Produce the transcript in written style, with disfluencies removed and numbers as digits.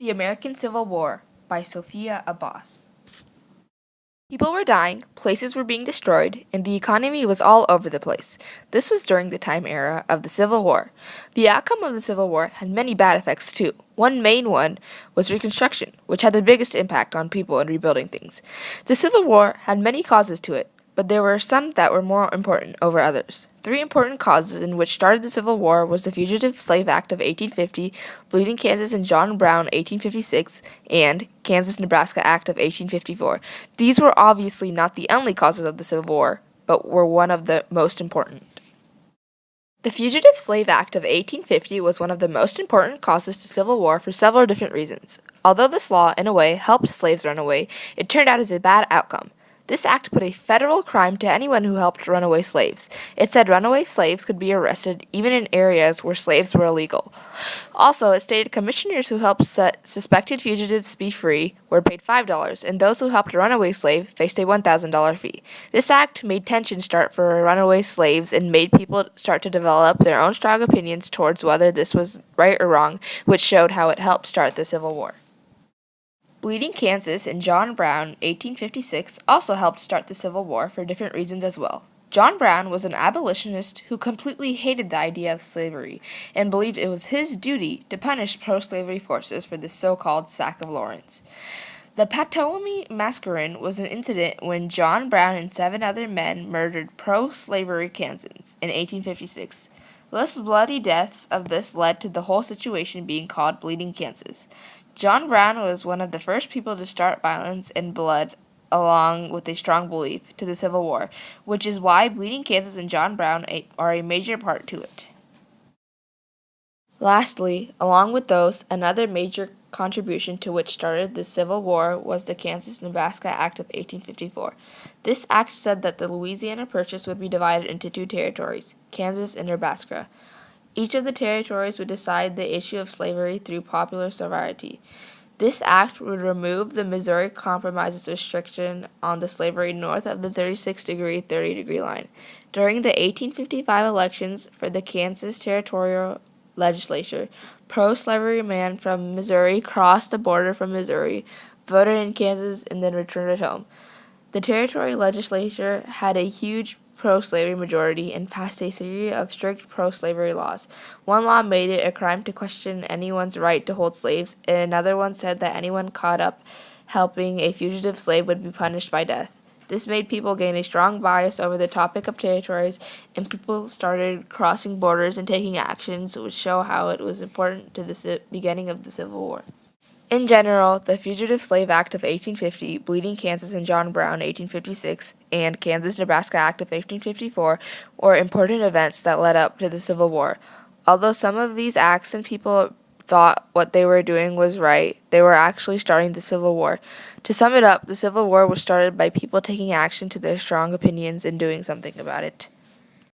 The American Civil War by Sophia Abbas. People were dying, places were being destroyed, and the economy was all over the place. This was during the time era of the Civil War. The outcome of the Civil War had many bad effects too. One main one was Reconstruction, which had the biggest impact on people in rebuilding things. The Civil War had many causes to it, but there were some that were more important over others. Three important causes in which started the Civil War was the Fugitive Slave Act of 1850, Bleeding Kansas and John Brown 1856, and Kansas-Nebraska Act of 1854. These were obviously not the only causes of the Civil War, but were one of the most important. The Fugitive Slave Act of 1850 was one of the most important causes to civil war for several different reasons. Although this law, in a way, helped slaves run away, it turned out as a bad outcome. This act put a federal crime to anyone who helped runaway slaves. It said runaway slaves could be arrested even in areas where slaves were illegal. Also, it stated commissioners who helped set suspected fugitives be free were paid $5, and those who helped a runaway slave faced a $1,000 fee. This act made tension start for runaway slaves and made people start to develop their own strong opinions towards whether this was right or wrong, which showed how it helped start the Civil War. Bleeding Kansas and John Brown, 1856, also helped start the Civil War for different reasons as well. John Brown was an abolitionist who completely hated the idea of slavery and believed it was his duty to punish pro-slavery forces for the so-called Sack of Lawrence. The Potawatomi Massacre was an incident when John Brown and 7 other men murdered pro-slavery Kansans in 1856. Less bloody deaths of this led to the whole situation being called Bleeding Kansas. John Brown was one of the first people to start violence and blood along with a strong belief to the Civil War, which is why Bleeding Kansas and John Brown are a major part to it. Lastly, along with those, another major contribution to which started the Civil War was the Kansas-Nebraska Act of 1854. This act said that the Louisiana Purchase would be divided into 2 territories, Kansas and Nebraska. Each of the territories would decide the issue of slavery through popular sovereignty. This act would remove the Missouri Compromise's restriction on the slavery north of the 36-degree, 30-degree line. During the 1855 elections for the Kansas Territorial Legislature, pro-slavery men from Missouri crossed the border from Missouri, voted in Kansas, and then returned home. The territory legislature had a huge pro-slavery majority and passed a series of strict pro-slavery laws. One law made it a crime to question anyone's right to hold slaves, and another one said that anyone caught up helping a fugitive slave would be punished by death. This made people gain a strong bias over the topic of territories, and people started crossing borders and taking actions which show how it was important to the beginning of the Civil War. In general, the Fugitive Slave Act of 1850, Bleeding Kansas and John Brown 1856, and Kansas-Nebraska Act of 1854 were important events that led up to the Civil War. Although some of these acts and people thought what they were doing was right, they were actually starting the Civil War. To sum it up, the Civil War was started by people taking action to their strong opinions and doing something about it.